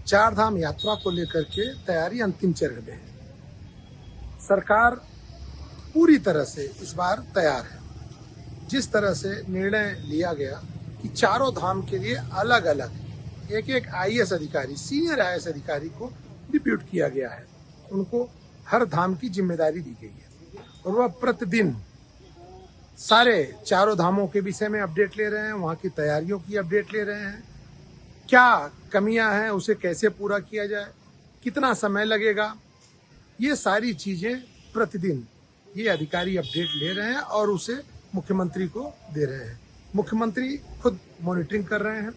चार धाम यात्रा को लेकर के तैयारी अंतिम चरण में है। सरकार पूरी तरह से इस बार तैयार है। जिस तरह से निर्णय लिया गया कि चारों धाम के लिए अलग अलग एक एक आईएएस अधिकारी, सीनियर आईएएस अधिकारी को डिप्यूट किया गया है। उनको हर धाम की जिम्मेदारी दी गई है और वह प्रतिदिन सारे चारों धामों के विषय में अपडेट ले रहे हैं, वहाँ की तैयारियों की अपडेट ले रहे हैं, क्या कमियां हैं उसे कैसे पूरा किया जाए, कितना समय लगेगा, ये सारी चीजें प्रतिदिन ये अधिकारी अपडेट ले रहे हैं और उसे मुख्यमंत्री को दे रहे हैं। मुख्यमंत्री खुद मॉनिटरिंग कर रहे हैं।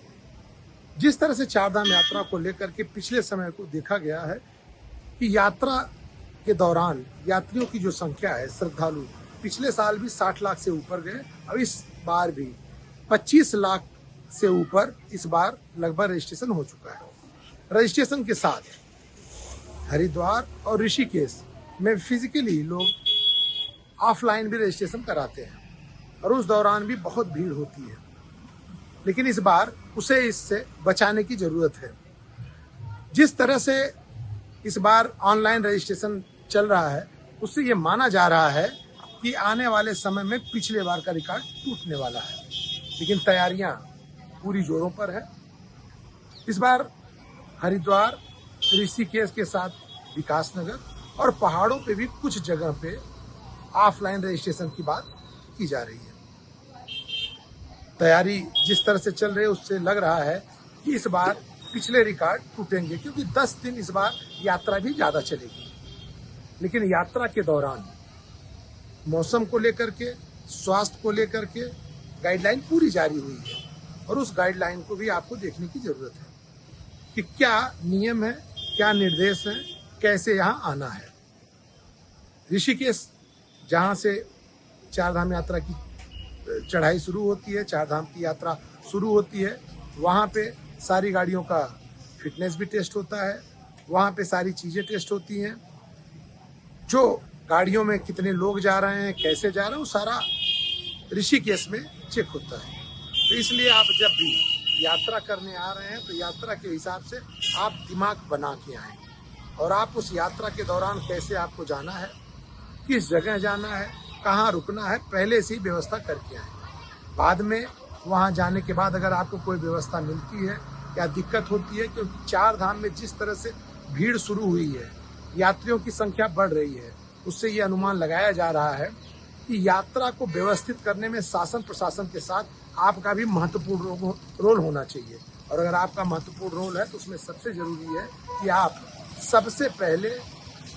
जिस तरह से चारधाम यात्रा को लेकर के पिछले समय को देखा गया है कि यात्रा के दौरान यात्रियों की जो संख्या है, श्रद्धालु पिछले साल भी 60 लाख से ऊपर गए, अब इस बार भी 25 लाख से ऊपर इस बार लगभग रजिस्ट्रेशन हो चुका है। रजिस्ट्रेशन के साथ हरिद्वार और ऋषिकेश में फिजिकली लोग ऑफलाइन भी रजिस्ट्रेशन कराते हैं और उस दौरान भी बहुत भीड़ होती है, लेकिन इस बार उसे इससे बचाने की जरूरत है। जिस तरह से इस बार ऑनलाइन रजिस्ट्रेशन चल रहा है उससे ये माना जा रहा है कि आने वाले समय में पिछले बार का रिकॉर्ड टूटने वाला है, लेकिन तैयारियां पूरी जोरों पर है। इस बार हरिद्वार, ऋषिकेश के साथ विकासनगर और पहाड़ों पे भी कुछ जगह पे ऑफलाइन रजिस्ट्रेशन की बात की जा रही है। तैयारी जिस तरह से चल रही है उससे लग रहा है कि इस बार पिछले रिकॉर्ड टूटेंगे, क्योंकि 10 दिन इस बार यात्रा भी ज्यादा चलेगी। लेकिन यात्रा के दौरान मौसम को लेकर के, स्वास्थ्य को लेकर के गाइडलाइन पूरी जारी हुई है और उस गाइडलाइन को भी आपको देखने की जरूरत है कि क्या नियम है, क्या निर्देश है, कैसे यहाँ आना है। ऋषिकेश जहाँ से चारधाम यात्रा की चढ़ाई शुरू होती है, चारधाम की यात्रा शुरू होती है, वहाँ पे सारी गाड़ियों का फिटनेस भी टेस्ट होता है, वहाँ पे सारी चीज़ें टेस्ट होती हैं। जो गाड़ियों में कितने लोग जा रहे हैं, कैसे जा रहे हैं, वो सारा ऋषिकेश में चेक होता है। तो इसलिए आप जब भी यात्रा करने आ रहे हैं तो यात्रा के हिसाब से आप दिमाग बना के आएँ और आप उस यात्रा के दौरान कैसे आपको जाना है, किस जगह जाना है, कहाँ रुकना है, पहले से ही व्यवस्था करके आएँ। बाद में वहाँ जाने के बाद अगर आपको कोई व्यवस्था मिलती है या दिक्कत होती है, क्योंकि चार धाम में जिस तरह से भीड़ शुरू हुई है, यात्रियों की संख्या बढ़ रही है, उससे ये अनुमान लगाया जा रहा है कि यात्रा को व्यवस्थित करने में शासन प्रशासन के साथ आपका भी महत्वपूर्ण रोल होना चाहिए। और अगर आपका महत्वपूर्ण रोल है तो उसमें सबसे जरूरी है कि आप सबसे पहले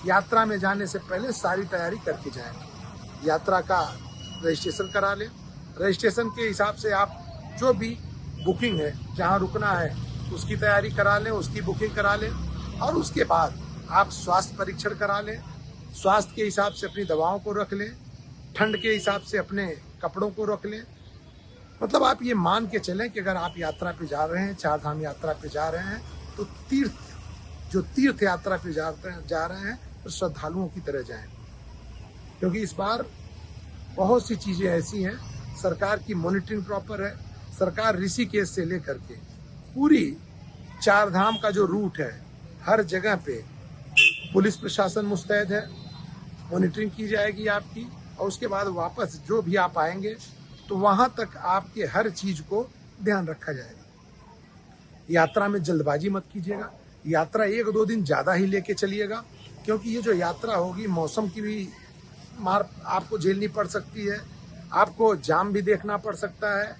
यात्रा में जाने से पहले सारी तैयारी करके जाएं। यात्रा का रजिस्ट्रेशन करा लें। रजिस्ट्रेशन के हिसाब से आप जो भी बुकिंग है, जहां रुकना है उसकी तैयारी करा लें, उसकी बुकिंग करा लें और उसके बाद आप स्वास्थ्य परीक्षण करा लें। स्वास्थ्य के हिसाब से अपनी दवाओं को रख लें, ठंड के हिसाब से अपने कपड़ों को रख लें। मतलब आप ये मान के चलें कि अगर आप यात्रा पे जा रहे हैं, चारधाम यात्रा पे जा रहे हैं, तो तीर्थ यात्रा पे जा रहे हैं तो श्रद्धालुओं की तरह जाएं। क्योंकि इस बार बहुत सी चीजें ऐसी हैं, सरकार की मॉनिटरिंग प्रॉपर है। सरकार ऋषिकेश से लेकर के पूरी चारधाम का जो रूट है, हर जगह पे पुलिस प्रशासन मुस्तैद है, मॉनिटरिंग की जाएगी आपकी, और उसके बाद वापस जो भी आप आएंगे तो वहां तक आपके हर चीज को ध्यान रखा जाएगा। यात्रा में जल्दबाजी मत कीजिएगा। यात्रा 1-2 दिन ज्यादा ही लेके चलिएगा, क्योंकि ये जो यात्रा होगी मौसम की भी मार आपको झेलनी पड़ सकती है, आपको जाम भी देखना पड़ सकता है।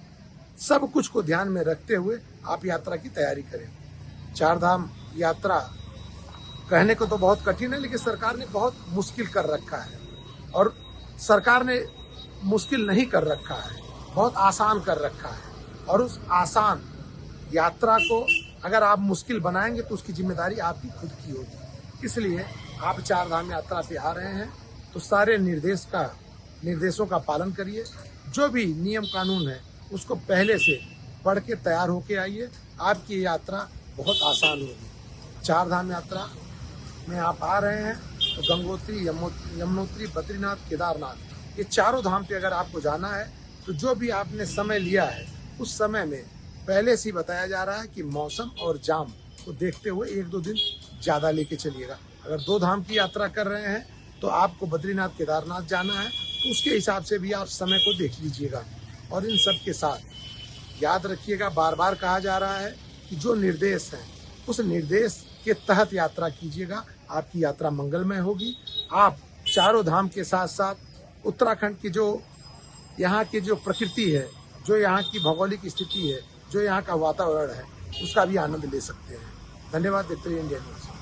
सब कुछ को ध्यान में रखते हुए आप यात्रा की तैयारी करें। चारधाम यात्रा कहने को तो बहुत कठिन है, लेकिन सरकार ने बहुत मुश्किल कर रखा है और सरकार ने मुश्किल नहीं कर रखा है, बहुत आसान कर रखा है। और उस आसान यात्रा को अगर आप मुश्किल बनाएंगे तो उसकी जिम्मेदारी आपकी खुद की होगी। इसलिए आप चारधाम यात्रा पे आ रहे हैं तो सारे निर्देशों का पालन करिए। जो भी नियम कानून है उसको पहले से पढ़ के तैयार होके आइए। आपकी यात्रा बहुत आसान होगी। चारधाम यात्रा में आप आ रहे हैं तो गंगोत्री, यमुनोत्री, बद्रीनाथ, केदारनाथ, ये चारों धाम पे अगर आपको जाना है तो जो भी आपने समय लिया है उस समय में पहले से ही बताया जा रहा है कि मौसम और जाम को देखते हुए 1-2 दिन ज़्यादा लेके चलिएगा। अगर 2 धाम की यात्रा कर रहे हैं तो आपको बद्रीनाथ केदारनाथ जाना है, तो उसके हिसाब से भी आप समय को देख लीजिएगा। और इन सब के साथ याद रखिएगा, बार बार कहा जा रहा है कि जो निर्देश हैं उस निर्देश के तहत यात्रा कीजिएगा, आपकी यात्रा मंगलमय होगी। आप चारों धाम के साथ साथ उत्तराखंड की जो यहाँ की जो प्रकृति है, जो यहाँ की भौगोलिक स्थिति है, जो यहाँ का वातावरण है, उसका भी आनंद ले सकते हैं। धन्यवाद। देखते रहिए इंडिया न्यूज़।